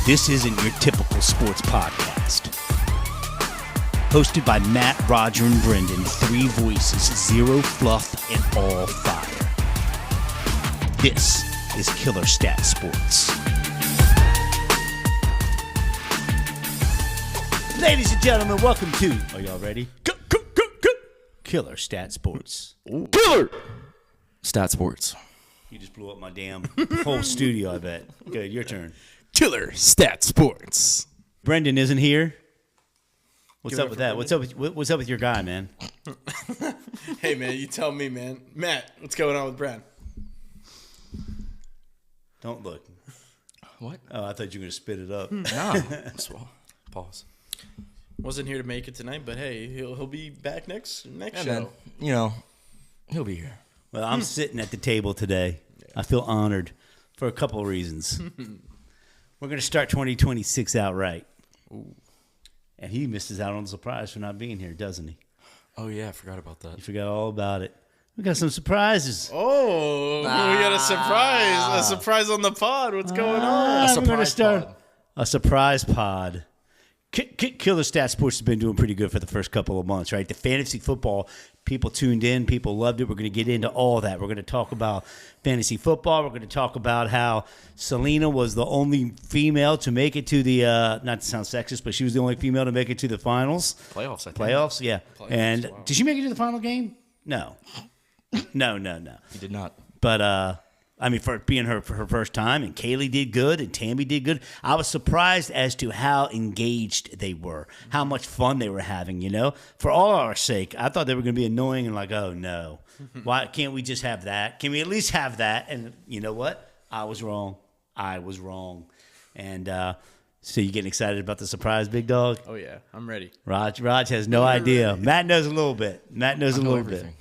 This isn't your typical sports podcast. Hosted by Matt, Roger, and Brendan, three voices, zero fluff, and all fire. This is Killer Stat Sports. Ladies and gentlemen, welcome to, are y'all ready? Killer Stat Sports. Killer Stat Sports. You just blew up my damn whole studio, I bet. Good, your turn. Killer Stat Sports. Brendan isn't here. What's Give it up up with for that? What's up with your guy, man? Hey, man, you tell me, man. Matt, what's going on with Brad? Don't look. What? Oh, I thought you were going to spit it up. Nah. Pause. Wasn't here to make it tonight, but hey, he'll be back next And show. then, he'll be here. Well, I'm sitting at the table today. I feel honored for a couple of reasons. We're going to start 2026 out right. Ooh. And he misses out on the surprise for not being here, doesn't he? Oh, yeah, I forgot about that. You forgot all about it. We got some surprises. Oh, we got a surprise. A surprise on the pod. What's going on? We're going to surprise start pod. a surprise pod. Killer Stat Sports has been doing pretty good for the first couple of months, right? The fantasy football, people tuned in, people loved it. We're going to get into all that. We're going to talk about fantasy football. We're going to talk about how Selena was the only female to make it to the, not to sound sexist, but she was the only female to make it to the finals. Playoffs, I think. Playoffs, yeah. Playoffs, And wow. did she make it to the final game? No. No. He did not. But, I mean, for it being for her first time, and Kaylee did good, and Tammy did good. I was surprised as to how engaged they were, how much fun they were having, you know? For all our sake, I thought they were going to be annoying and like, oh, no. Why can't we just have that? Can we at least have that? And you know what? I was wrong. And so you getting excited about the surprise, big dog? Oh, yeah, I'm ready. Raj has no idea. Matt knows a little bit. I know bit. everything.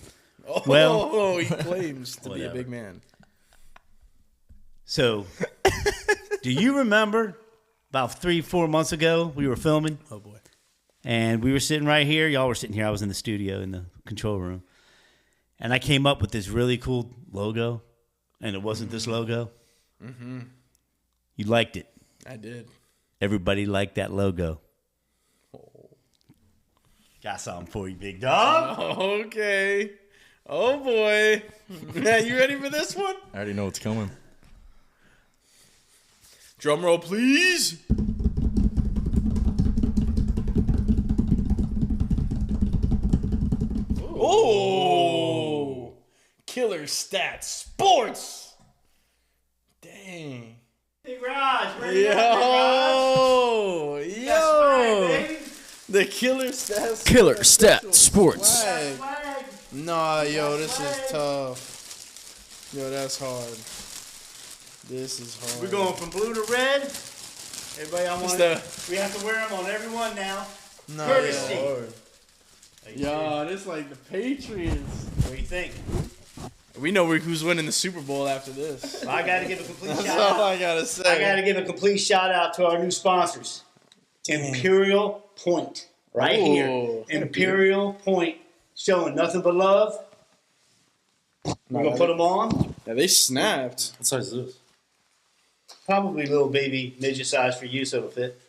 Oh, Well- he claims to be a Whatever. big man. So, do you remember about 3-4 months ago we were filming? Oh, boy. And we were sitting right here. Y'all were sitting here. I was in the studio in the control room. And I came up with this really cool logo. And it wasn't this logo. Mm-hmm. You liked it. I did. Everybody liked that logo. Got something for you, big dog. Okay. Oh, boy. Matt, you ready for this one? I already know what's coming. Drum roll, please. Oh, Killer Stat Sports. Dang. Big Raj. Yo. The Killer Stat Killer Stat Sports. Swag. Nah, yo, this is tough. Yo, that's hard. This is hard. We're going from blue to red. Everybody, we have to wear them on everyone now. Nah, courtesy. Yo, this like the Patriots. What do you think? We know who's winning the Super Bowl after this. I got to give a complete That's shout all out. I gotta say. I got to give a complete shout out to our new sponsors, Imperial Point, right Ooh. here. Imperial Point, showing nothing but love. We're gonna put them on. Yeah, they snapped. What size is this? Probably little baby midget size for you, so it'll fit.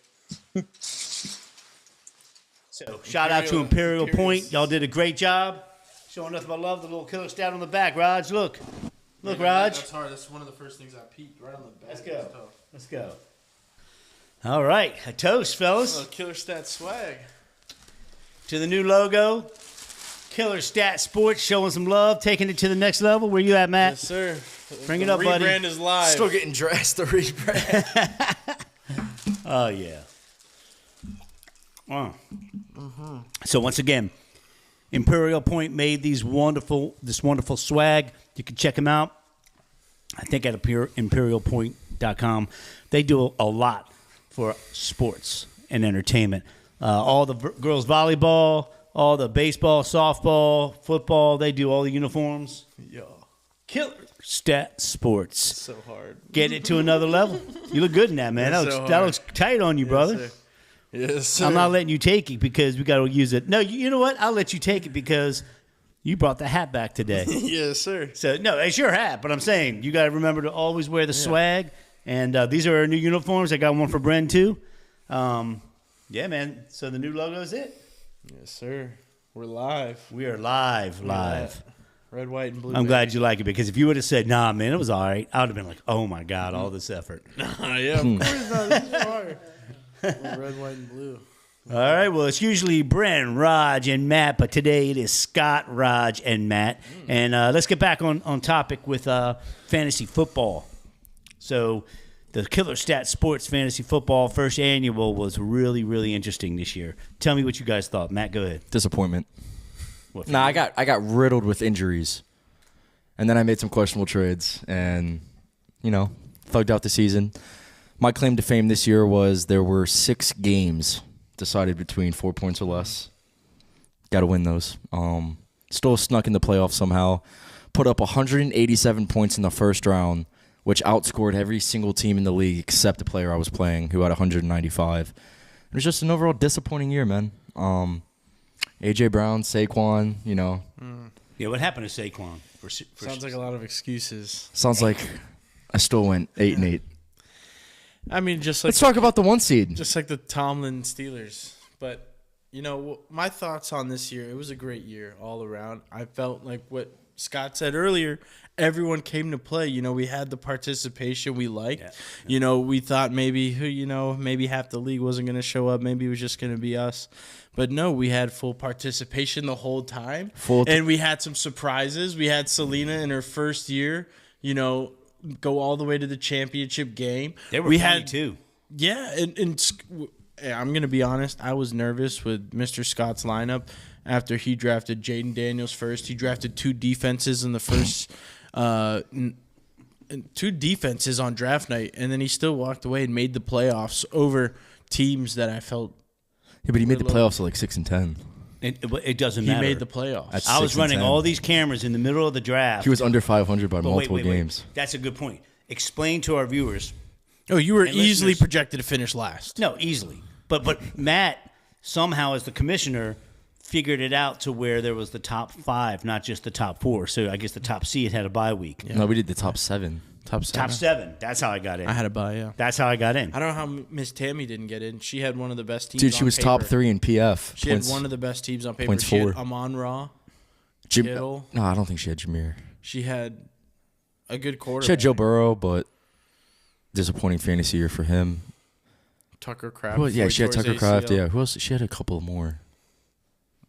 So shout out to Imperial Point. Y'all did a great job. Showing nothing but love. The little killer stat on the back. Raj, look. Look, Raj. That's hard. That's one of the first things I peeked right on the back. Let's go. Let's go. All right. A toast, fellas, Oh, Killer Stat swag. to the new logo. Killer Stat Sports, showing some love, taking it to the next level. Where you at, Matt? Yes, sir. Bring it The up, buddy. Rebrand is live. Still getting dressed to rebrand. Oh, yeah. Wow. So once again, Imperial Point made this wonderful swag. You can check them out. I think at imperialpoint.com. They do a lot for sports and entertainment. All the girls volleyball, all the baseball, softball, football. They do all the uniforms. Yo, Killer Stat Sports. so hard. Get it to another level. You look good in that, man. That's That so looks, hard. looks tight on you, brother. Yes, sir. Yes, sir. I'm not letting you take it because we got to use it. No, you know what? I'll let you take it because you brought the hat back today. Yes, sir. So, no, it's your hat, but I'm saying you got to remember to always wear the swag And these are our new uniforms. I got one for Bren, too. Yeah, man. So the new logo is it. Yes, sir. We're live. We are live. Red, white, and blue. I'm glad you like it because if you would have said, nah, man, it was all right, I would have been like, oh, my God, all this effort. Yeah, of course not. This is fire. We're red, white, and blue. All right, well, it's usually Bren, Raj, and Matt, but today it is Scott, Raj, and Matt. And let's get back on topic with fantasy football. So the Killer Stat Sports Fantasy Football first annual was really, really interesting this year. Tell me what you guys thought. Matt, go ahead. Disappointment. What, Nah, I got riddled with injuries, and then I made some questionable trades, and thugged out the season. My claim to fame this year was there were 6 games decided between 4 points or less. Got to win those. Still snuck in the playoffs somehow. Put up 187 points in the first round, which outscored every single team in the league except the player I was playing, who had 195. It was just an overall disappointing year, man. A.J. Brown, Saquon, Yeah, what happened to Saquon? Sounds like a lot of excuses. Sounds like I still went 8-8. I mean, Let's talk about the 1 seed. just like the Tomlin Steelers. But, my thoughts on this year, it was a great year all around. I felt like what Scott said earlier, everyone came to play. We had the participation we liked. Yeah. We thought maybe half the league wasn't going to show up. Maybe it was just going to be us. But no, we had full participation the whole time. And we had some surprises. We had Selena in her first year, go all the way to the championship game. They were funny, too. Yeah, and I'm going to be honest. I was nervous with Mr. Scott's lineup after he drafted Jaden Daniels first. He drafted 2 defenses in the first 2 defenses on draft night, and then he still walked away and made the playoffs over teams that I felt. Yeah, but he made the playoffs at like 6-10. It doesn't matter. He made the playoffs. I was running all these cameras in the middle of the draft. He was under 500 by multiple wait. games. That's a good point. Explain to our viewers. Oh, you were easily listeners. projected to finish last. No, easily. But Matt, somehow as the commissioner, figured it out to where there was the top 5, not just the top 4. So I guess the top seed had a bye week. Yeah. No, we did the top 7. Top 7. That's how I got in. I had a bye, yeah. That's how I got in. I don't know how Miss Tammy didn't get in. She had one of the best teams. Dude, she was paper. top 3 in PF. She had one of the best teams on paper. Points She had 4. Amon-Ra, Kittle. No, I don't think she had Jameer. She had a good quarterback. She had Joe Burrow, but disappointing fantasy year for him. Tucker Kraft. Well, yeah, she had Tucker Kraft. ACL. Yeah, who else? She had a couple more.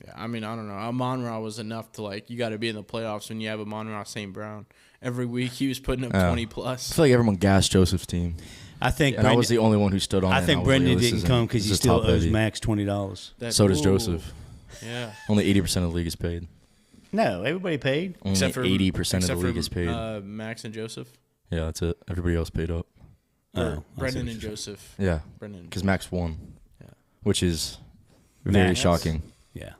Yeah, I mean, I don't know. Amon-Ra was enough to, you got to be in the playoffs when you have Amon-Ra St. Brown. Every week he was putting up 20 plus. I feel like everyone gassed Joseph's team. I think And I was the only one who stood on it. I think Brendan didn't come because he still owes Max $20. So does Joseph. Yeah. Only 80% of the league is paid. No, everybody paid. Only 80% of the league is paid. Max and Joseph. Yeah, that's it. Everybody else paid up. Brendan and Joseph. Yeah, Brendan. because Max won, Yeah. which is very Max. shocking. Yeah.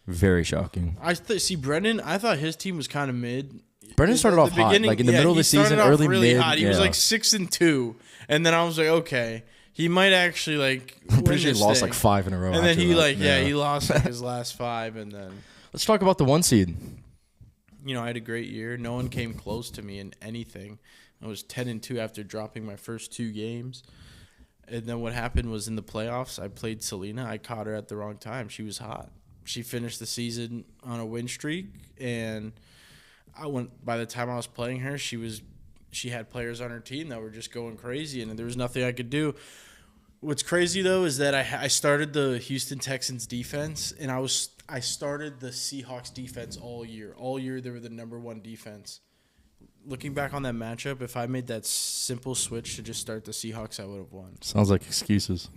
Very shocking. See, Brendan, I thought his team was kind of mid. Brendan started off hot, like in the middle of the season, he started off early really mid. hot. He was like 6-2, and then I was like, okay, he might actually I'm pretty sure he lost like 5 in a row. And then after he that. he lost like his last 5, and then Let's talk about the 1 seed. I had a great year. No one came close to me in anything. I was 10-2 after dropping my first 2 games. And then what happened was in the playoffs, I played Selena. I caught her at the wrong time. She was hot. She finished the season on a win streak, and by the time I was playing her, she had players on her team that were just going crazy, and there was nothing I could do. What's crazy though is that I started the Houston Texans defense, and I started the Seahawks defense all year. All year they were the number 1 defense. Looking back on that matchup, if I made that simple switch to just start the Seahawks, I would have won. Sounds like excuses.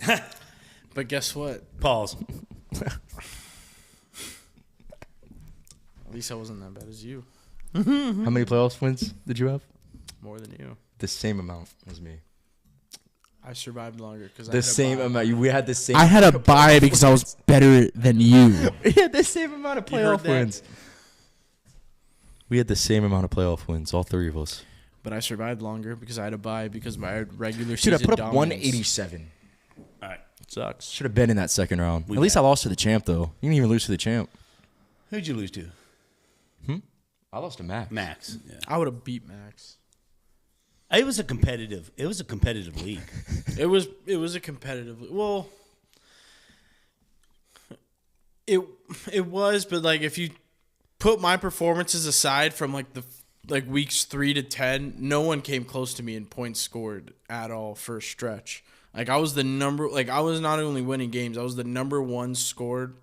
But guess what? Pause. At least I wasn't that bad as you. How many playoffs wins did you have? More than you. The same amount as me. I survived longer because The same amount. We had the same. I had a bye because I was better than you. We had the same amount of You heard playoff that? wins. We had the same amount of playoff wins, all 3 of us. But I survived longer because I had a bye because my regular Dude, season I put up dominance 187. All right. Sucks. Should have been in that second round. We At least bet. I lost to the champ, though. You didn't even lose to the champ. Who'd you lose to? I lost to Max. Max. Yeah. I would have beat Max. It was a competitive league. It was a competitive. Well, it was, but like if you put my performances aside from like the weeks 3 to 10, no one came close to me in points scored at all for a stretch. Like I was I was not only winning games, I was the number 1 scored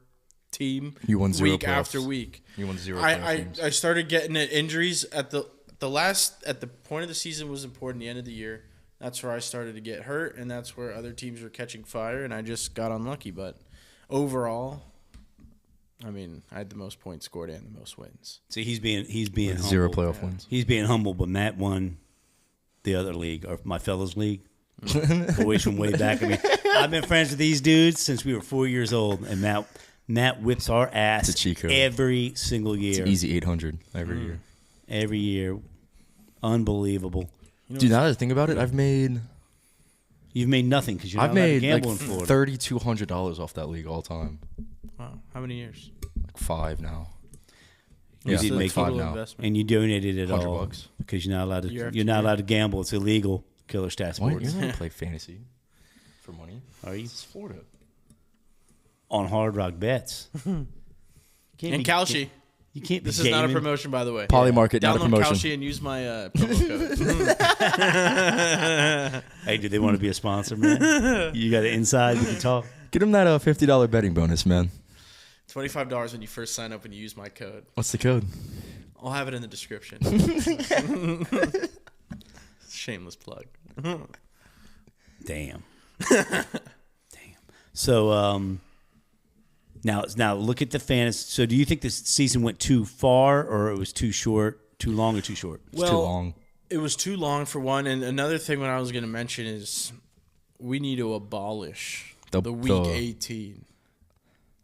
team. You won 0 week playoffs. after week. You won 0 games. I started getting injuries at the point of the season was important. The end of the year, that's where I started to get hurt, and that's where other teams were catching fire, and I just got unlucky. But overall, I mean, I had the most points scored and the most wins. See, he's being 0 humble. playoff wins. He's being humble, but Matt won the other league, or my fellows league. Boys from way back. I mean, I've been friends with these dudes since we were 4 years old, and Matt whips our ass It's a cheat code. every single year. It's easy 800 every year. Every year. Unbelievable. Dude, now that I think about it, You've made nothing because you're not I've allowed to made gamble like in Florida. $3,200 off that league all time. Wow, how many years? Like 5 now. You Yeah, didn't like make 5 total now. investment. And you donated it $100 all bucks. because you're not allowed to. Year after You're not year. allowed to gamble. It's illegal. Killer Stat Why? Sports. You're not going to play fantasy for money? Are you This is Florida. on Hard Rock Bets? And Kalshi. You can't. Be This is not a gaming. promotion, by the way. Polymarket, not a Download promotion. Kalshi and use my promo code. Hey, do they want to be a sponsor, man? You got it inside. You can talk. Get him that $50 betting bonus, man. $25 when you first sign up and you use my code. What's the code? I'll have it in the description. Shameless plug. Damn. Damn. So now look at the fantasy. So do you think this season went too far, or it was too short, too long, or too short? It's too long. It was too long for one. And another thing what I was going to mention is we need to abolish the week 18.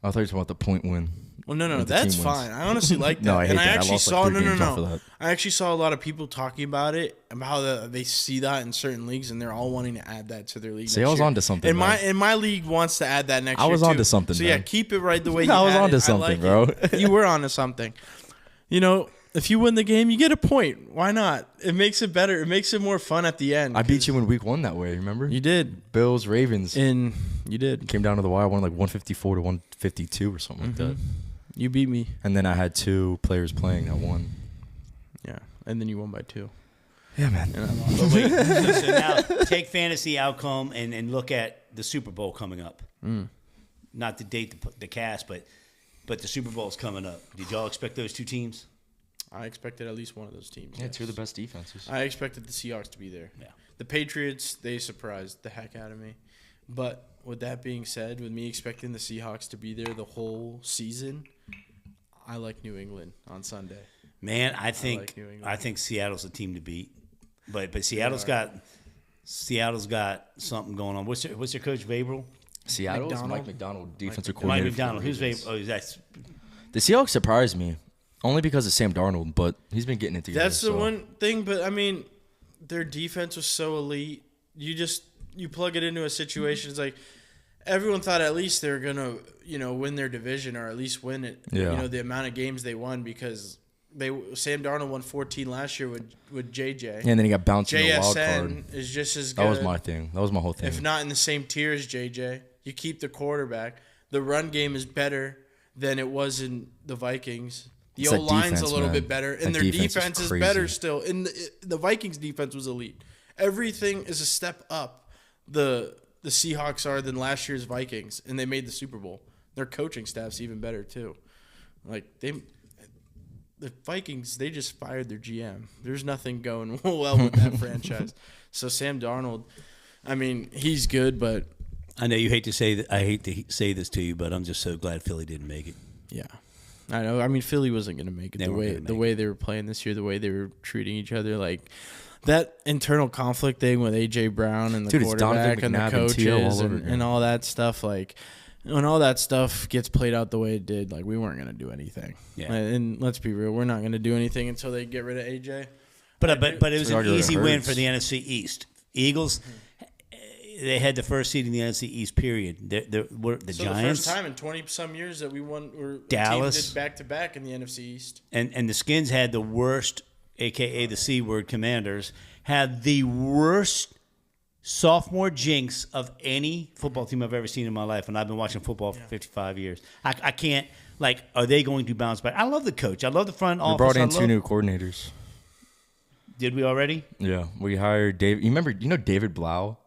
I thought you were talking about the point win. Well, no, With the that's team wins. fine. I honestly like that. No, I hate and that. I actually lost, like, saw 3 games off of that. I actually saw a lot of people talking about it, about how they see that in certain leagues, and they're all wanting to add that to their league. See, next I was year. onto something, And man. my league wants to add that next I year. was too. onto something, So yeah, man. keep it right the way you I was had onto it. something, I like bro. it. You were onto something. You know, if you win the game, you get a point. Why not? It makes it better. It makes it more fun at the end. I beat you in week 1 that way, remember? You did. Bills, Ravens. And you did. Came down to the wire, won like 154 to 152 or something like that. You beat me. And then I had 2 players playing that won. Yeah. And then you won by 2. Yeah, man. And I lost. But wait, so now take fantasy outcome and look at the Super Bowl coming up. Not to date the cast, but the Super Bowl is coming up. Did y'all expect those two teams? I expected at least one of those teams. Yeah, yes. 2 of the best defenses. I expected the Seahawks to be there. Yeah. The Patriots, they surprised the heck out of me. But with that being said, with me expecting the Seahawks to be there the whole season, I like New England on Sunday. Man, I like think New England. I think Seattle's a team to beat. But Seattle's got something going on. What's your coach, Vrabel? Seattle is McDonald. Mike McDonald, defensive Mike coordinator. Mike for the McDonald. Who's Ravens. Vrabel? Oh, that's The Seahawks surprised me, only because of Sam Darnold, but he's been getting it together. That's the so. one thing, but I mean, their defense was so elite. You plug it into a situation. It's like everyone thought at least they're gonna win their division or at least win it. Yeah. The amount of games they won because Sam Darnold won 14 last year with JJ. And then he got bounced in the wild card. JSN is just as good. That was my thing. That was my whole thing. if not in the same tier as JJ. You keep the quarterback. The run game is better than it was in the Vikings. The It's that O-line's a defense, little man. bit better, and That their defense is defense is crazy. better still. And the Vikings' defense was elite. Everything is a step up. The Seahawks are than last year's Vikings, and they made the Super Bowl. Their coaching staff's even better too. Like the Vikings, they just fired their GM. There's nothing going well with that franchise. So Sam Darnold, I mean, he's good, but I know you hate to say that. I hate to say this to you, but I'm just so glad Philly didn't make it. yeah. I know. I mean, Philly wasn't going to make it They the weren't way gonna make the way they were playing this year, the way they were treating each other, like that internal conflict thing with AJ Brown and the Dude, it's quarterback Donovan and the McNabb and T.O. all coaches over again. and all that stuff. Like when all that stuff gets played out the way it did, like we weren't going to do anything. Yeah. And let's be real, we're not going to do anything until they get rid of AJ. But it was So an arguably easy it win hurts. for the NFC East. Eagles, they had the first seed in the NFC East. Period. Were the So Giants the first time in 20-some years that we won, or Dallas. did back-to-back in the NFC East. and the Skins had the worst, aka the C word, Commanders, had the worst sophomore jinx of any football team I've ever seen in my life, and I've been watching football for 55 years. I can't, like, are they going to bounce back? I love the coach. I love the front office. We brought in 2 new coordinators. Did we already? Yeah, we hired Dave. You know David Blau?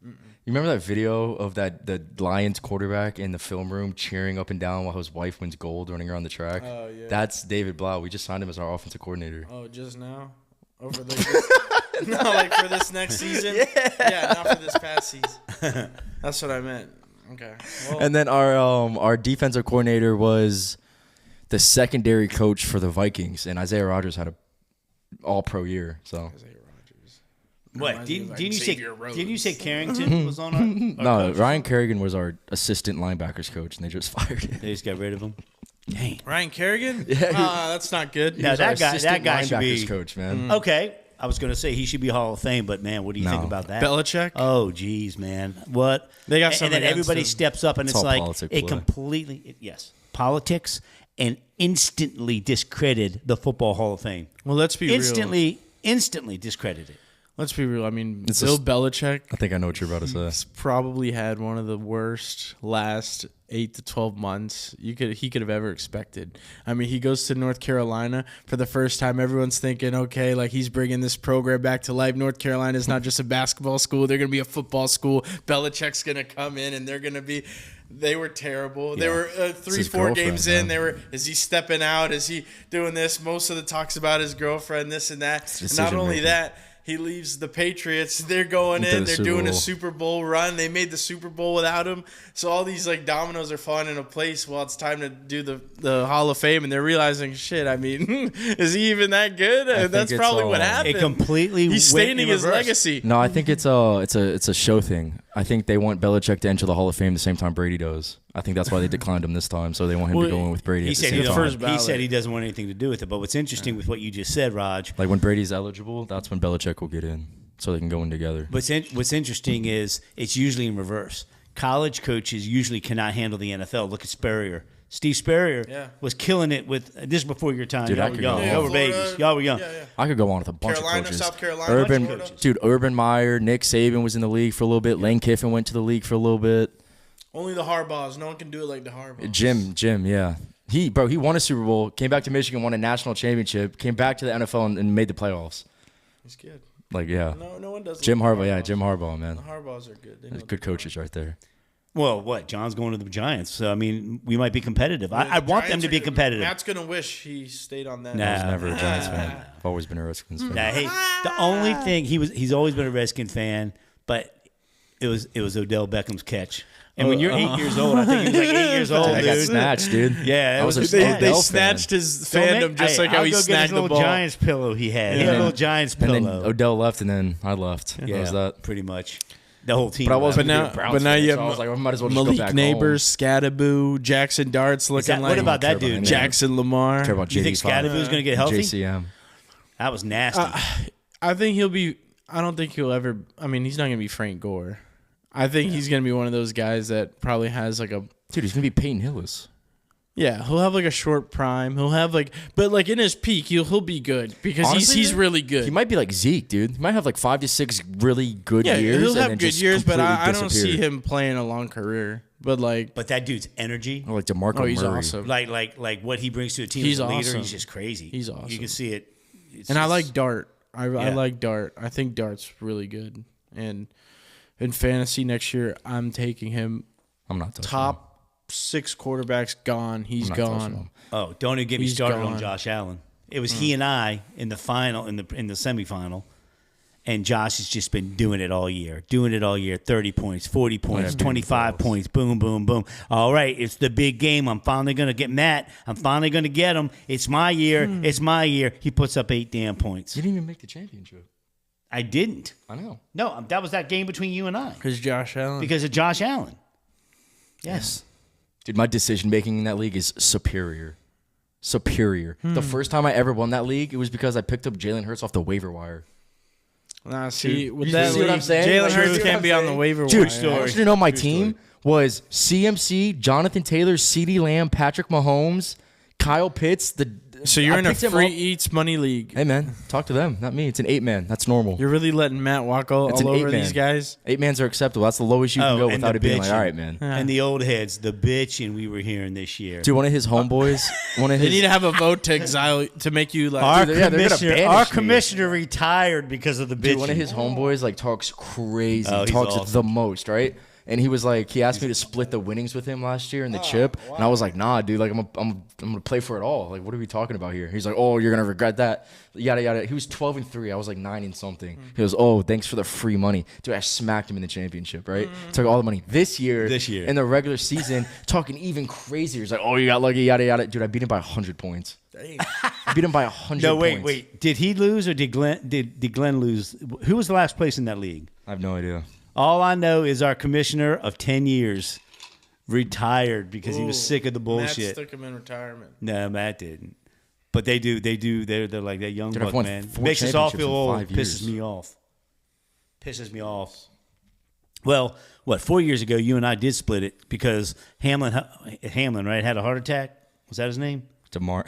You remember that video of the Lions quarterback in the film room cheering up and down while his wife wins gold running around the track? Oh, yeah. That's David Blau. We just signed him as our offensive coordinator. Oh, just now? Over the no, like for this next season? Yeah, not for this past season. That's what I meant. Okay. Well, And then our defensive coordinator was the secondary coach for the Vikings, and Isaiah Rodgers had a all-pro year. So Isaiah Rodgers. What? Reminds me of, like, Didn't you say Xavier Carrington was on our no, coach? Ryan Kerrigan was our assistant linebackers coach, and they just fired him. They just got rid of him. Dang. Ryan Kerrigan? Yeah, That's not good. No, Our that guy assistant should be linebackers coach, man. Okay. I was going to say he should be Hall of Fame, but man, what do you think No. about that? Belichick? Oh, geez, man. What? They got and something then against everybody him. steps up, and It's it's all like politics it play. completely, yes, politics, and instantly discredited the Football Hall of Fame. Well, let's be real. Instantly discredited. Let's be real. I mean, It's Bill just- Belichick I think I know what you're about to say. has probably had one of the worst last 8 to 12 months he could have ever expected. I mean, he goes to North Carolina for the first time. Everyone's thinking, okay, like he's bringing this program back to life. North Carolina is not just a basketball school; they're going to be a football school. Belichick's going to come in, and they're going to be. They were terrible. They were 3-4 games in. man. They were. Is he stepping out? Is he doing this? Most of the talks about his girlfriend, this and that. And not only decision-making. that. He leaves the Patriots. They're going Into in. the They're Super doing a Bowl. Super Bowl run. They made the Super Bowl without him. So all these like dominoes are falling into place. Well, it's time to do the Hall of Fame, and they're realizing, shit. I mean, is he even that good? think That's it's probably all- what It happened. completely He's went staining in his reverse. legacy. No, I think it's a show thing. I think they want Belichick to enter the Hall of Fame the same time Brady does. I think that's why they declined him this time. So they want him Well, to go in with Brady. He at the said, same he the time. first doesn't, he ballot. said he doesn't want anything to do with it. But what's interesting with what you just said, Raj, Like when Brady's eligible, that's when Belichick will get in, so they can go in together. what's interesting is it's usually in reverse. College coaches usually cannot handle the NFL. Look at Spurrier. Steve Spurrier Yeah. was killing it with this is before your time. Dude, Y'all I were could young. go Y'all on. were babies. Y'all were young. Yeah, yeah. I could go on with a bunch Carolina, of coaches. South Carolina, Urban, bunch of coaches. dude, Urban Meyer, Nick Saban was in the league for a little bit. Lane Kiffin went to the league for a little bit. Only the Harbaughs. No one can do it like the Harbaughs. Jim, yeah. He won a Super Bowl, came back to Michigan, won a national championship, came back to the NFL and made the playoffs. He's good. Like, yeah. No one does. Jim like the Harbaugh, yeah, Harbaughs. Jim Harbaugh, man. The Harbaughs are good. They know Good coaches right there. Well, what? John's going to the Giants. So, I mean, we might be competitive. I The want them Giants to are be good. competitive. Matt's gonna wish he stayed on that. Nah. I was never a Giants fan. I've always been a Redskins fan. Nah, hey, the only thing he's always been a Redskin fan, but it was Odell Beckham's catch. And when you're 8 years old, I think he was like 8 years old, I got dude. snatched, dude. Yeah, it I was was a a They Odell fan. snatched his So, man, fandom just hey, like how I'll he go get snagged his the little ball. Giants pillow he had. He had a little Giants And then pillow. Odell left, and then I left. Yeah, That was that. pretty much. The whole team. But I wasn't But a now- big Browns but now fan, you so have I was like, I might as well just go Malik back Neighbors, Scadaboo, Jackson Darts looking that- like what about that care about dude? him. Jackson Lamar. home. Care about You think JD5. Scadaboo's going to get healthy? JCM. That was nasty. I think he'll be. I don't think he'll ever. I mean, he's not gonna be Frank Gore. I think he's gonna be one of those guys that probably has like a. Dude, he's going to be Peyton Hillis. Yeah, he'll have like a short prime. He'll have like, but like in his peak, he'll be good because Honestly, he's dude, really good. He might be like Zeke, dude. He might have like 5 to 6 really good yeah, years. he'll and have then good just years, but I completely don't see disappear. him playing a long career. But like, but that dude's energy, Or like DeMarco oh, he's Murray. awesome. like what he brings to a team He's as a leader, awesome. he's just crazy. He's You awesome. can see it. It's And I just- like Dart. I Yeah. like Dart. I think Dart's really good. And in fantasy next year, I'm taking him I'm not touching him. top 6 quarterbacks gone. He's I'm not touching gone. him. Oh, don't even get me He's started on gone. Josh Allen. It was he and I in the final, in the semifinal, and Josh has just been doing it all year. 30 points, 40 points, 25 points, boom, boom, boom. All right, it's the big game. I'm finally going to get Matt. I'm finally going to get him. It's my year. It's my year. He puts up 8 damn points. You didn't even make the championship. I didn't. I know. No, that was that game between you and I Because Josh Allen. because of Josh Allen. Yes. Dude, my decision making in that league is superior. Superior. The first time I ever won that league, it was because I picked up Jalen Hurts off the waiver wire. Nah, see, with You that see what I'm league, saying? Jalen Like, Hurts you see what can't I'm be on the saying? waiver Dude, wire. I want you to know my team was CMC, Jonathan Taylor, CeeDee Lamb, Patrick Mahomes, Kyle Pitts, the So you're I in a picked him free up. eats money league. Hey man, talk to them, not me. It's an 8-man. That's normal. You're really letting Matt walk all It's an over 8-man. these guys. 8-mans are acceptable. That's the lowest you can go and without the it being like, bitching. all right, man. And the old heads, the bitching we were hearing this year. Dude, one of his homeboys, one of They his. need to have a vote to exile to make you like. Our Dude, yeah, they're gonna commissioner, banish our me. commissioner retired because of the bitching. Dude, one of his homeboys like talks crazy, Oh, he's talks awesome. the most, right? And he was like, he asked me to split the winnings with him last year in the chip, and I was like, nah, dude, like I'm gonna play for it all. Like, what are we talking about here? He's like, oh, you're gonna regret that, yada yada. He was 12-3, I was like 9 and something. He goes, oh, thanks for the free money, dude. I smacked him in the championship, right? Took all the money. This year in the regular season, talking even crazier. He's like, oh, you got lucky, yada yada. Dude, I beat him by 100 points. I beat him by 100. No, points. wait. Did he lose or did Glenn lose? Who was the last place in that league? I have no idea. All I know is our commissioner of 10 years retired because he was sick of the Matt bullshit. stuck him in retirement. No, Matt didn't. But they do. They're like that young Dude, I've buck, won man. 4 Makes us all feel championships in old. 5 Pisses years. me off. Well, 4 years ago, you and I did split it because Hamlin, right, had a heart attack. Was that his name? DeMar.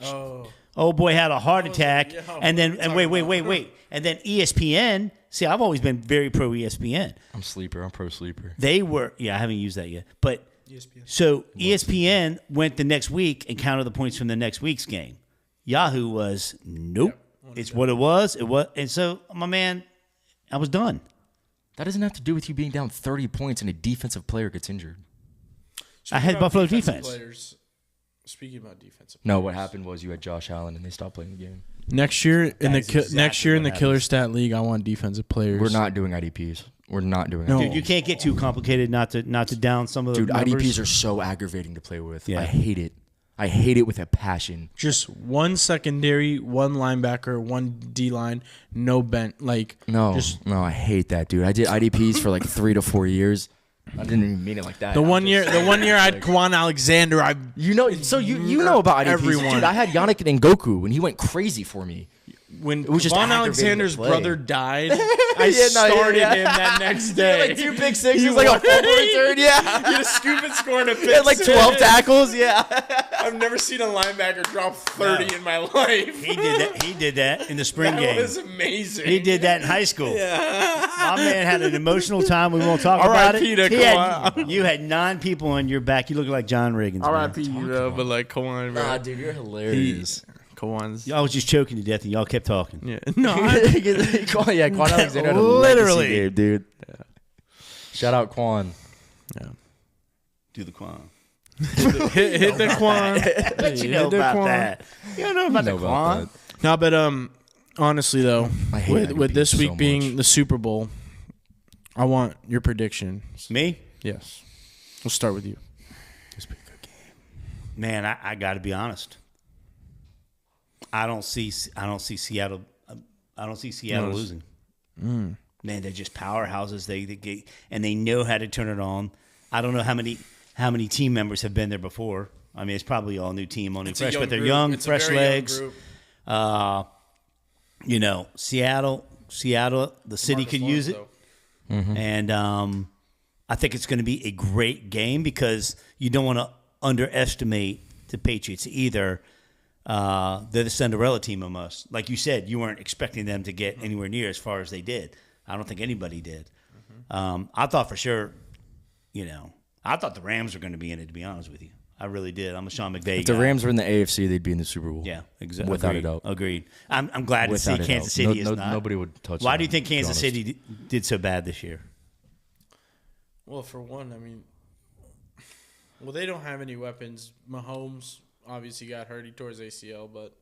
Oh, Oh boy, had a heart attack, yeah, and then what are you wait, and then ESPN. See, I've always been very pro ESPN. I'm sleeper. I'm pro sleeper. They were, I haven't used that yet, but ESPN. so ESPN went the next week and counted the points from the next week's game. Yahoo was nope. It's what it was. And so my man, I was done. That doesn't have to do with you being down 30 points and a defensive player gets injured. I had Speaking about Buffalo defensive defense. Players, speaking about defensive. No, players. what happened was you had Josh Allen and they stopped playing the game. Next year in the That is exactly next year in what the Killer happens. Stat League, I want defensive players. We're not doing IDPs. We're not doing No. IDPs. Dude, you can't get too complicated not to down some of the Dude, numbers. IDPs are so aggravating to play with. Yeah. I hate it. I hate it with a passion. Just one secondary, one linebacker, one D line, no bent. Like No, just no, I hate that, dude. I did IDPs for like 3 to 4 years. I didn't even mean it like that. the I'm one year. just The saying. one year I had Kwan Alexander. I You know, so you know about IDPs. Everyone. Dude, I had Yannick Ngoku and he went crazy for me. when was just Kwan aggravating to Alexander's play. brother died, I Yeah, no, yeah, started yeah. him that next day. Like 2 big sixes, like a fumble return, yeah. He had a scoop and score and a He had like 12 tackles, yeah. I've never seen a linebacker drop 30 in my life. He did that in the spring That game. was amazing. He did that in high school. My man had an emotional time. We won't talk about it. R.I.P. to He had- Kawhi. you had 9 people on your back. You look like John Reagan's. man. R.I.P. You know, but like Kwan, bro. Nah, dude, you're hilarious. Kwan's. I was just choking to death, and y'all kept talking. Yeah. No, Yeah, Quan Alexander had a Literally. legacy game, dude. Shout out Quan. Do the Quan. hit the Kwan. You know about that. You don't know about the Know about Quan. that. No, but honestly though, I hate with this IDPs week so being much. the Super Bowl, I want your prediction. Me? Yes, we'll start with you. Man, I got to be honest. I don't see Seattle. I don't see Seattle No. losing. Man, they're just powerhouses. They get and they know how to turn it on. I don't know how many team members have been there before. I mean, it's probably all new team, all new fresh, but they're young, fresh legs. You know, Seattle, the city could use it. And I think it's going to be a great game because you don't want to underestimate the Patriots either. They're the Cinderella team almost. Like you said, you weren't expecting them to get anywhere near as far as they did. I don't think anybody did. I thought for sure, I thought the Rams were going to be in it, to be honest with you. I really did. I'm a Sean McVay If the guy. Rams were in the AFC, they'd be in the Super Bowl. Yeah, exactly. Without a doubt. Agreed. I'm glad to Without see a Kansas doubt. City is not. Nobody would touch Why them, do you think to be Kansas honest. City did so bad this year? Well, for one, I mean, they don't have any weapons. Mahomes obviously got hurt; he tore his ACL, but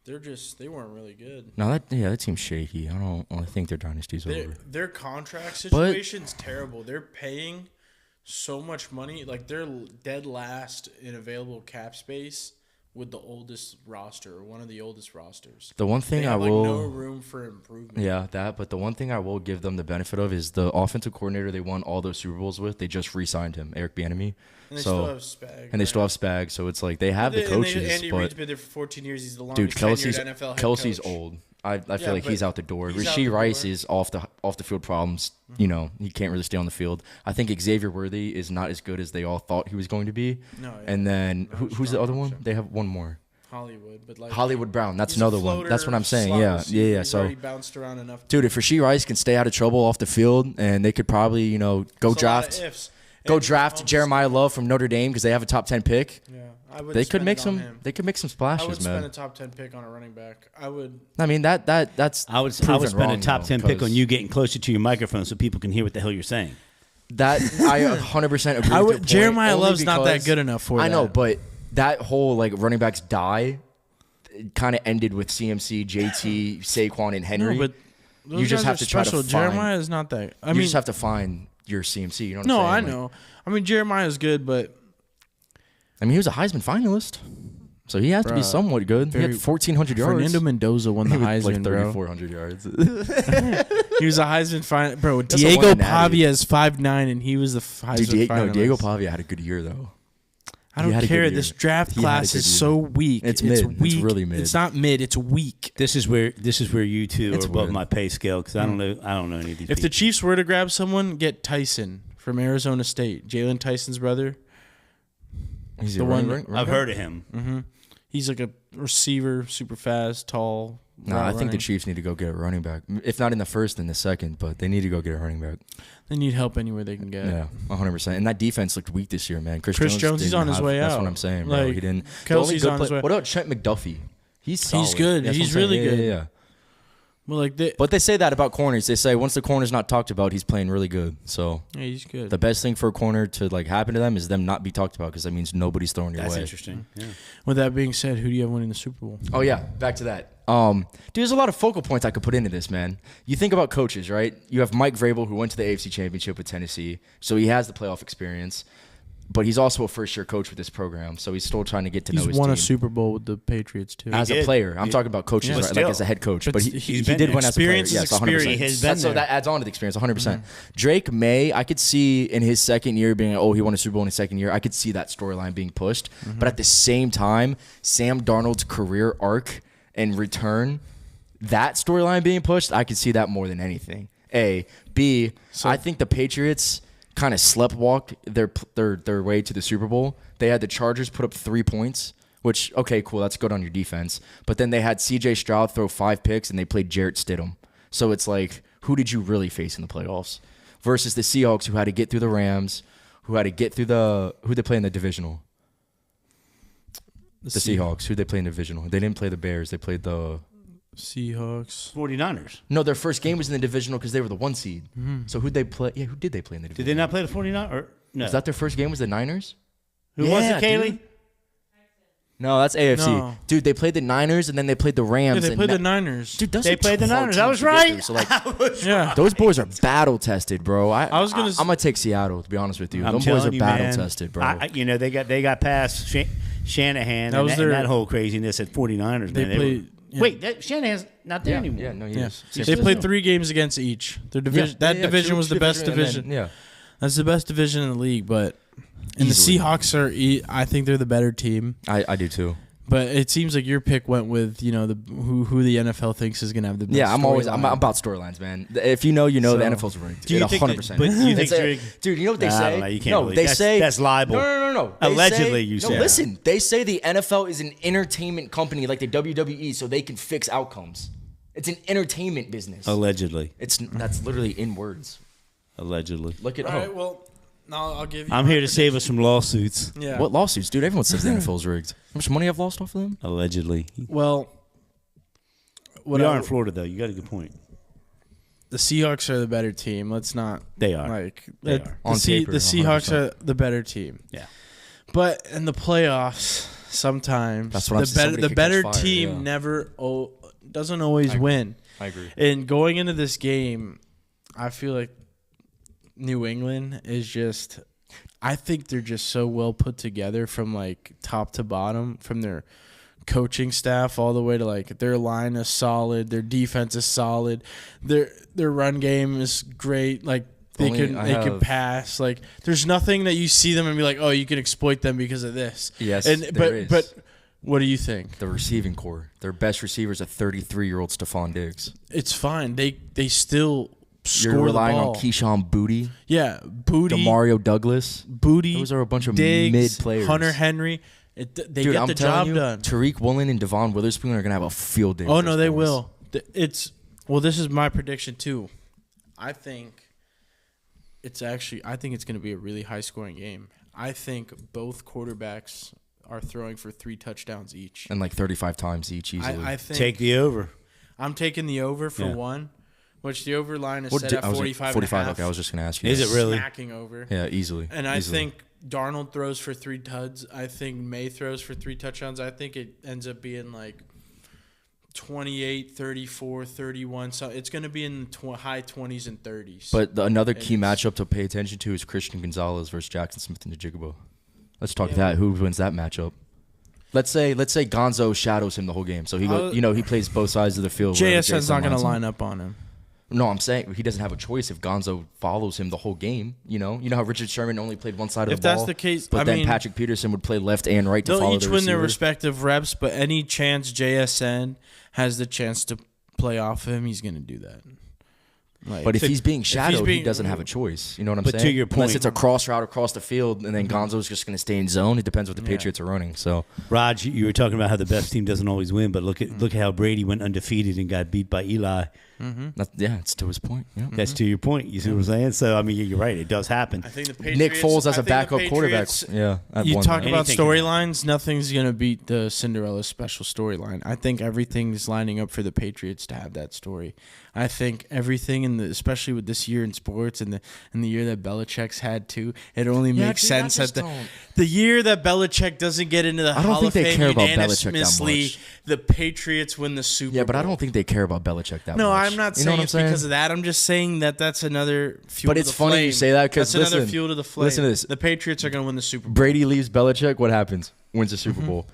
they weren't really good. No, that team's shaky. I think their dynasty's over. Their contract situation's terrible. They're paying so much money. Like, they're dead last in available cap space with the oldest roster, or one of the oldest rosters. The one thing They I have will, no room for improvement. yeah, but the one thing I will give them the benefit of is the offensive coordinator they won all those Super Bowls with. They just re-signed him, Eric Bieniemy. And they still have Spag. And they still have Spag, so it's like they have the And coaches, Andy but Reid's been there for 14 years. He's the dude, longest tenured NFL head Kelsey's coach. old. I feel Yeah, like he's but out the door. he's out Rashee the Rice door. is off the field problems. You know, he can't really stay on the field. I think Xavier Worthy is not as good as they all thought he was going to be. No, yeah. And then No, who's the strong other one? option. They have one more. Hollywood, but like Hollywood Brown. That's he's a another one. floater, That's what I'm saying. slot Yeah, receiver. yeah. He's So, already bounced around enough. dude, if Rashee Rice can stay out of trouble off the field, and they could probably, go It's a lot of draft, ifs. go And draft Mahomes- Jeremiah Love from Notre Dame because they have a top 10 pick. Yeah, I would. They could make some. some. They could make some I would splashes, spend a man. top 10 pick on a running back. I would. I mean that's I would proven spend a wrong, top though, 10 pick 'cause on you getting closer to your microphone so people can hear what the hell you're saying. That I 100% agree. I with would. your point, Jeremiah only Love's not that because- good enough for I that. know, but that whole like running backs die kind of ended with CMC, JT, Saquon, and Henry. No, but those You just guys have are to try to special. find- Jeremiah is not that. I you mean, just have to find your CMC. You know what no, I'm I saying? know. I mean, Jeremiah is good, but I mean, he was a Heisman finalist, so he has to be Bruh, somewhat good. He had very- 1,400 yards. Fernando Mendoza won the Heisman, like bro. 3,400 yards. He was a Heisman finalist, bro. That's a Diego one natty. Pavia is 5'9", and he was the Heisman finalist. Diego Pavia had a good year though. I He don't had a good care. year. This draft He had a class good is year. so weak. It's mid. It's weak. really mid. It's not mid. It's weak. This is where you two It's are above weird. my pay scale because I don't know any of these If the people. Chiefs were to grab someone, get Tyson from Arizona State, Jalen Tyson's brother. He's The a one- running- I've heard of him. Mm-hmm. He's like a receiver, super fast, tall. No, I think the running. Chiefs need to go get a running back. If not in the first, in the second, but they need to go get a running back. They need help anywhere they can get. Yeah, 100%. And that defense looked weak this year, man. Chris Jones, he's didn't on his way That's out. what I'm saying, bro. Like, He didn't. the Kelsey's only good on his way. What about Trent McDuffie? He's solid. good. That's what He's I'm saying. really good. Yeah. Well, like they, But they say that about corners. They say once the corner's not talked about, he's playing really good. So yeah, he's good. the best thing for a corner to like happen to them is them not be talked about because that means nobody's throwing your That's way. interesting. Yeah. With that being said, who do you have winning the Super Bowl? Oh yeah, back to that. Dude, there's a lot of focal points I could put into this, man. You think about coaches, right? You have Mike Vrabel, who went to the AFC Championship with Tennessee, so he has the playoff experience. But he's also a first-year coach with this program, so he's still trying to get to know He's his won team. a Super Bowl with the Patriots too. As a did. player, I'm Yeah. talking about coaches, Yeah. right? But like still. as a head coach. But But he's he been did there. win as a player. Experience is Yes, 100%. experience. He has been That's so there. that adds on to the experience, 100%. Drake May, I could see in his second year being, he won a Super Bowl in his second year. I could see that storyline being pushed. But at the same time, Sam Darnold's career arc and return, that storyline being pushed, I could see that more than anything. A. B, I think the Patriots kind of sleptwalked their way to the Super Bowl. They had the Chargers put up 3 points, which, okay, cool, that's good on your defense. But then they had C.J. Stroud throw 5 picks, and they played Jarrett Stidham. So it's like, who did you really face in the playoffs? Versus the Seahawks, who had to get through the Rams, who had to get through who they play in the divisional? The Seahawks. Who they play in the divisional? They didn't play the Bears. They played the... Seahawks. 49ers. No, their first game was in the divisional because they were the 1 seed. So who'd they play? Yeah, who did they play in the Did divisional? they not play the 49ers? Or, no. Was that their first game? Was the Niners? Who was Yeah, it, Kaylee? dude. No, that's AFC. No. Dude, they played the Niners and then they played the Yeah, Rams. they and played that- the Niners. Dude, those They are played the hard Niners. teams I was to get right. through. So like, Yeah. those boys are battle tested, bro. I was gonna I'm gonna take Seattle to be honest with you. I'm Those boys are telling you, battle man, tested, bro. they got past Shanahan That and, was that, their- and that whole craziness at 49ers. They man. played- yeah. Wait, Shanahan's not there anymore. yeah, no, he Yeah. is. They played 3 games against each. Their division. Yeah, that division two was the best division, and division. then- yeah. That's the best division in the league. But and Easily. the Seahawks are. I think they're the better team. I do too. But it seems like your pick went with who the NFL thinks is gonna have the best. Yeah, I'm storyline. about storylines, man. If you know, the So- NFL's rigged. Do you It think 100%. that- but you think It's Drake- dude, you know what they Nah, I say? don't know. You can't no, really- they that's- say that's libel. No. They Allegedly, say, you no, said. listen. They say the NFL is an entertainment company like the WWE, so they can fix outcomes. It's an entertainment business. Allegedly. That's literally in words. Allegedly. Look at All right. Well, now I'll give you. I'm here to save us from lawsuits. Yeah. what lawsuits, dude? Everyone says the NFL's rigged. How much money I've lost off of them? Allegedly. Well, what We I- are in Florida, though. You got a good point. the Seahawks are the better team. Let's not They are. like They the, are. On paper, the Seahawks 100%. are the better team. Yeah. But in the playoffs, sometimes That's what I'm saying. Somebody the could better catch fire, team yeah. never doesn't always win. I agree. And going into this game, I feel like New England is just. I think they're just so well put together from like top to bottom, from their coaching staff all the way to like their line is solid, their defense is solid, their run game is great. Like they Only can I can have- pass. Like there's nothing that you see them and be like, oh, you can exploit them because of this. Yes, and there is. but what do you think? The receiving core. Their best receiver is a 33-year-old Stephon Diggs. It's fine. They still score You're relying the on ball. Keyshawn Booty, Yeah, Booty. Demario Douglas. Booty. Those are a bunch of Diggs, mid players. Hunter Henry. They Dude, get I'm the telling job you, done. Tariq Woolen and Devon Witherspoon are gonna have a field day. Oh with no, those they boys. will. This is my prediction too. I think it's going to be a really high scoring game. I think both quarterbacks are throwing for 3 touchdowns each. And like 35 times each easily. I think Take the over. I'm taking the over for one, which the over line is What set did- at I was 45 45. and a half. Okay, I was just gonna ask you. Is that. it really? Smacking over. Yeah, easily. And I Easily. think Darnold throws for 3 tuds. I think May throws for 3 touchdowns. I think it ends up being like 28, 34, 31. So it's going to be in the high 20s and 30s. But another key It's- matchup to pay attention to is Christian Gonzalez versus Jackson Smith and Njigba. Let's talk that. Who wins that matchup? Let's say Gonzo shadows him the whole game, so he plays both sides of the field. wherever JSN's Jason not going to lines him. line up on him. No, I'm saying he doesn't have a choice if Gonzo follows him the whole game. You know how Richard Sherman only played one side of If the ball. that's the case, but I then mean, Patrick Peterson would play left and right to they'll follow each the win their receiver. respective reps, but any chance JSN has the chance to play off him, he's going to do that. Like, But if he's being shadowed, he being- doesn't have a choice. You know what I'm But saying? to your Unless point- it's a cross route across the field, and then Gonzo's just going to stay in zone. It depends what the Patriots are running. So Raj, you were talking about how the best team doesn't always win, but look at how Brady went undefeated and got beat by Eli. it's to his point. Yeah. That's to your point. You see what I'm saying? So I mean, you're right. It does happen. I think the Patriots, Nick Foles as I a think the backup quarterback. Patriots- Yeah, at You one talk time. about Anything can storylines. Nothing's gonna beat the Cinderella special storyline. I think everything's lining up for the Patriots to have that story. I think everything especially with this year in sports and the year that Belichick's had too. It only makes dude, I sense just that don't- the year that Belichick doesn't get into the I don't Hall think of they Fame care about Belichick that unanimously, much. the Patriots win the Super Bowl. Yeah, but I don't think they care about Belichick that No, much. I'm not You know saying what I'm it's saying? because of that. I'm just saying that's another fuel. But to it's the funny flame. you say that 'cause that's another listen- fuel to the flame. listen to this. The Patriots are going to win the Super Bowl. Brady leaves Belichick. What happens? Wins the Super Bowl.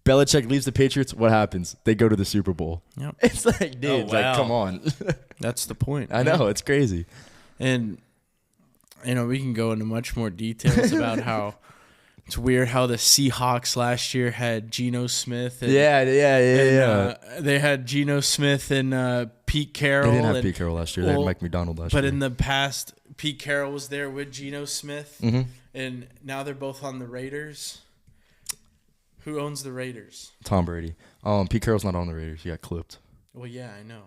Belichick leaves the Patriots. What happens? They go to the Super Bowl. Yep. It's like, dude, Oh, like, wow. come on. That's the point. I know it's crazy. And we can go into much more details about how it's weird how the Seahawks last year had Geno Smith. And, Yeah. they had Geno Smith and Pete Carroll. They didn't have and- Pete Carroll last year. They had well, Mike McDonald last But year. in the past, Pete Carroll was there with Geno Smith, Mm-hmm. and now they're both on the Raiders. Who owns the Raiders? Tom Brady. Pete Carroll's not on the Raiders. He got clipped. Well, yeah, I know,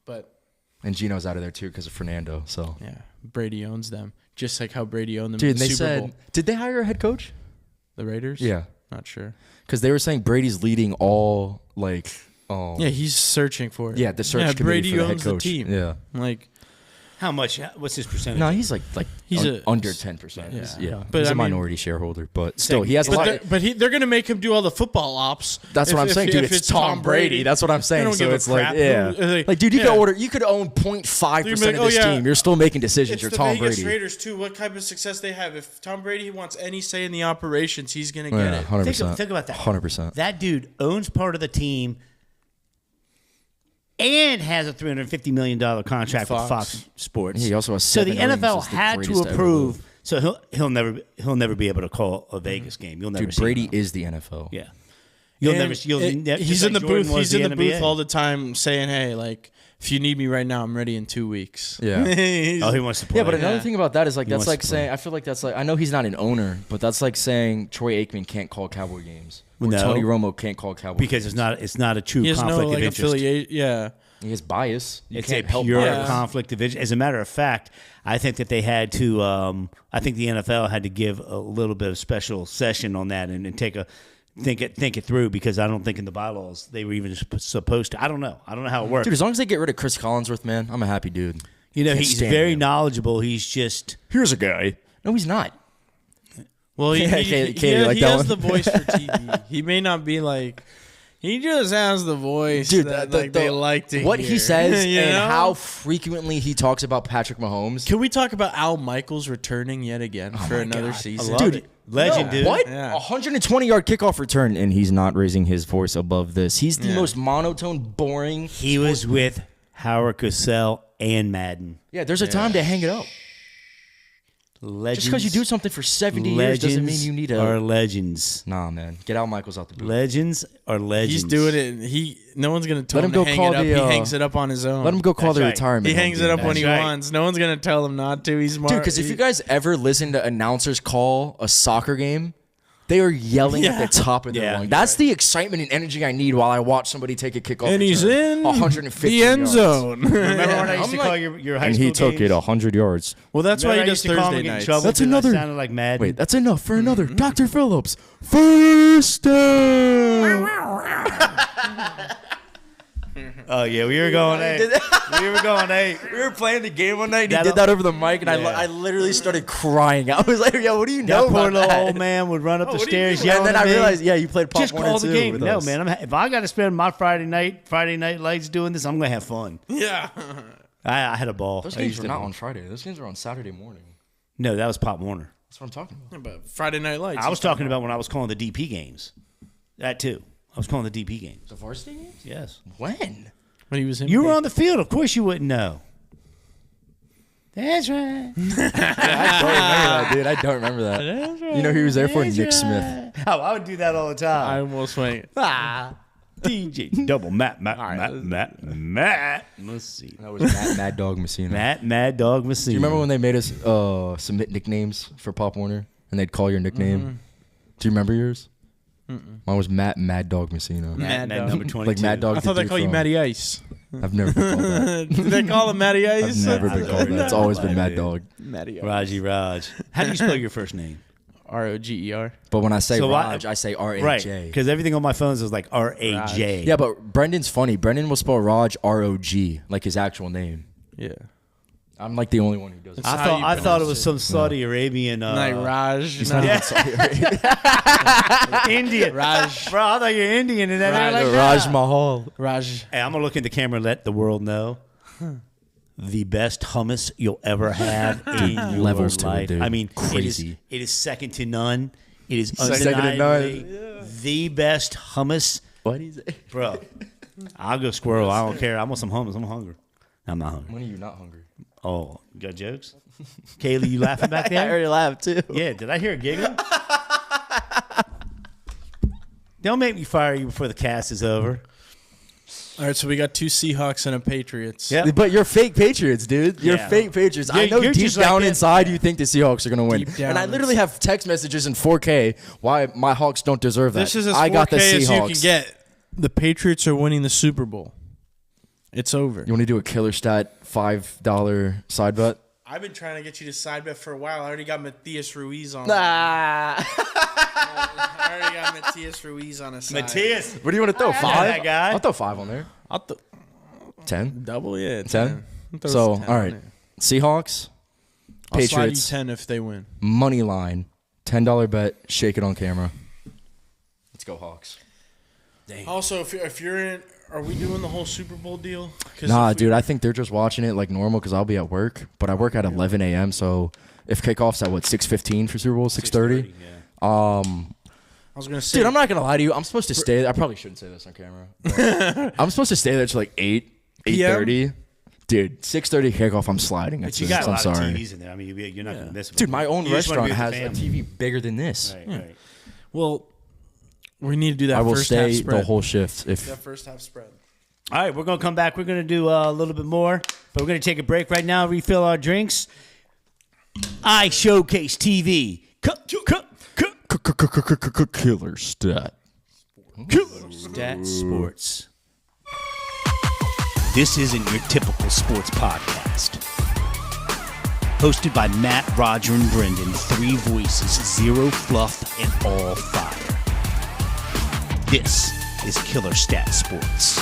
but And Gino's out of there too because of Fernando. So, yeah, Brady owns them, just like how Brady owned them. dude, in the they Super said, Bowl. did they hire a head coach? The Raiders. Yeah, Not sure. because they were saying Brady's leading all like. Yeah, he's searching for it. Yeah, the search committee Brady for the head owns coach. the team. Yeah. Like How much? What's his percentage? No, he's like He's under 10%. Yeah. Yeah, But he's I a mean- minority shareholder, but still, he has a lot. But they're going to make him do all the football ops. That's what I'm saying, dude. It's Tom Brady. That's what I'm saying. don't So give a it's like, crap yeah, who- like, dude, you yeah. you could own 0.5% You'd of be like, this oh, yeah. team. You're still making decisions. It's You're the Tom Vegas Brady. Raiders too. What type of success they have? If Tom Brady wants any say in the operations, he's going to get Yeah, it. 100%. Think about that. 100%. That dude owns part of the team and has a $350 million contract with Fox. Fox Sports. Yeah, he also has so the 7 rings NFL as the had greatest to ever approve. live. So he'll never be able to call a Vegas game. You'll never Dude, see Brady him. is the NFL. Yeah. You'll never. He's just in like the Jordan booth. was He's in the booth NBA. all the time, saying, "Hey, like, if you need me right now, I'm ready in 2 weeks." Yeah. He's- Oh, he wants to play. Yeah, but another Yeah. thing about that is like He that's wants like to play. saying I feel like that's like I know he's not an owner, but that's like saying Troy Aikman can't call Cowboy games or No. Tony Romo can't call Cowboy because games. it's not a true he has conflict no like of interest. affiliate. Yeah. He has bias. You It's a can't help pure bias. conflict of interest. As a matter of fact, I think that they had to. I think the NFL had to give a little bit of special session on that and think it through because I don't think in the bylaws they were even supposed to. I don't know. I don't know how it works. Dude, as long as they get rid of Chris Collinsworth, man, I'm a happy dude. You know, Can't he's stand very him. knowledgeable. He's just Here's a guy. No, he's not. Well, he, Yeah, he, Katie, he, you like he that has one? the voice for TV. He may not be like. He just has the voice Dude, that the- they like to what hear. he says You and know? how frequently he talks about Patrick Mahomes. Can we talk about Al Michaels returning yet again for my another God. season? I love Dude, it. Legend, No, dude. What? Yeah. 120-yard kickoff return, and he's not raising his voice above this. He's the Yeah. most monotone, boring. He was with Howard Cosell and Madden. Yeah, there's a time to hang it up. Legends. Just because you do something for 70 years doesn't mean you need are a. legends. Nah, man. Get Al Michaels out the booth. Legends are legends. He's doing it. And no one's gonna tell Let him him to go hang call it up. the, He hangs it up on his own. Let him go call That's the right. retirement. He home hangs game, it up man. when he right. wants. No one's gonna tell him not to. He's smart. Dude, because if you guys ever listen to announcers call a soccer game, They are yelling at the top of their Yeah. lungs. That's the excitement and energy I need while I watch somebody take a kickoff. And he's return in 150 the end yards. zone. Remember when I used I'm to like- call your high And school he took games? it 100 yards. Well, that's why Remember he I does used to call him Thursday and get in nights. trouble That's because I another- sounded like Madden. Wait, that's enough for another. Dr. Phillips, first down. Oh yeah, we were going eight. We were going eight. We were playing the game one night, and he That'll- did that over the mic, and Yeah. I literally started crying. I was like, yo, what do you That know poor about little that? old man would run up the What do you stairs mean? yelling And then at I me. realized, yeah, you played Pop Just 1 call and the 2 game. with No, us. man. If I got to spend my Friday night lights doing this, I'm gonna have fun. Yeah. I had a ball. Those I games used were to not ball. on Friday. Those games were on Saturday morning. No, that was Pop Warner. That's what I'm talking about. But Friday Night Lights. I was talking about when I was calling the DP games. That too. I was calling the DP games. The varsity games? Yes. When? when he was in. You were on the field. Of course you wouldn't know. That's right. I don't remember that, dude. I don't remember that. You know who he was there for? That's Nick right. Smith. Oh, I would do that all the I time. almost went. DJ double Matt. Let's see. That was Mad Dog Messina. Mad Dog Messina. Do you remember when they made us submit nicknames for Pop Warner, and they'd call your nickname? Do you remember yours? Mine was Mad Dog Messina. Matt Mad Dog. number 22? Like Mad Dog. I thought the they dude call you from- Matty Ice. I've never been called that. Did they call him Matty Ice? I've never been called that. It's always been Mad Dog. Matty Ice. Raji Raj. How do you spell your first name? Roger. But when I say So Raj, I say R-A-J. Right. Because everything on my phones is like R-A-J. Yeah, but Brendan's funny. Brendan will spell Raj R-O-G, like his actual name. Yeah. I'm like the only one who does it. How I do thought you I thought it pronounce was it? some Saudi Arabian Like Raj. Not No. even Saudi Arabia. Indian. Raj. Bro, I thought you're Indian and then Raj- like Raj that. Mahal. Raj. Hey, I'm gonna look in the camera and let the world know. The best hummus you'll ever have in your levels to it, life. dude. I mean, Crazy. It is second to none. It is Second to none. undeniably the best hummus, What do you say? bro. I'll go squirrel. I don't care. I want some hummus. I'm hungry. I'm not hungry. When are you not hungry? Oh, you got jokes? Kaylee, you laughing back I there? already laughed too. Yeah, did I hear a giggle? Don't make me fire you before the cast is over. All right, so we got 2 Seahawks and a Patriots. Yep. But you're fake Patriots, dude. You're Yeah. fake Patriots. I You're- know you're deep just like down that. inside you think the Seahawks are going to win. Deep down And I literally have text messages in 4K why my Hawks don't deserve that. This is as I got the 4K as you Seahawks. can get. The Patriots are winning the Super Bowl. It's over. You want to do a killer stat $5 side bet? I've been trying to get you to side bet for a while. I already got Matthias Ruiz on. Nah. I already got Matthias Ruiz on a side. Matthias. What do you want to throw? know 5? that guy. I'll throw 5 on there. I'll 10? double, yeah. 10? Throw So, 10 all on right. there. Seahawks, I'll slide you Patriots, 10 if they win. money line, $10 bet, shake it on camera. Let's go Hawks. Also, if you're in, are we doing the whole Super Bowl deal? 'Cause Nah, if we- dude, I think they're just watching it like normal because I'll be at work. But I work at 11 a.m. So if kickoff's at what 6:15 for Super Bowl, 6:30. I was gonna say, Dude, I'm not gonna lie to you. I'm supposed to stay. I probably shouldn't say this on camera. but I'm supposed to stay there till like 8:30. Dude, 6:30 kickoff. I'm sliding. But you got a I'm lot sorry. of TVs in there. I mean, you're not going to miss it. Dude, my own You just wanna restaurant be with has the a family. TV bigger than this. Right, right. well, we need to do that. I will first half stay spread. the whole shift. If That first half spread. All right, we're going to come back. We're going to do a little bit more, but we're going to take a break right now, refill our drinks. I Showcase TV. killer stat. Stat Sports. This isn't your typical sports podcast. Hosted by Matt, Roger, and Brendan, 3 voices, 0 fluff, and all fire. This is Killer Stat Sports.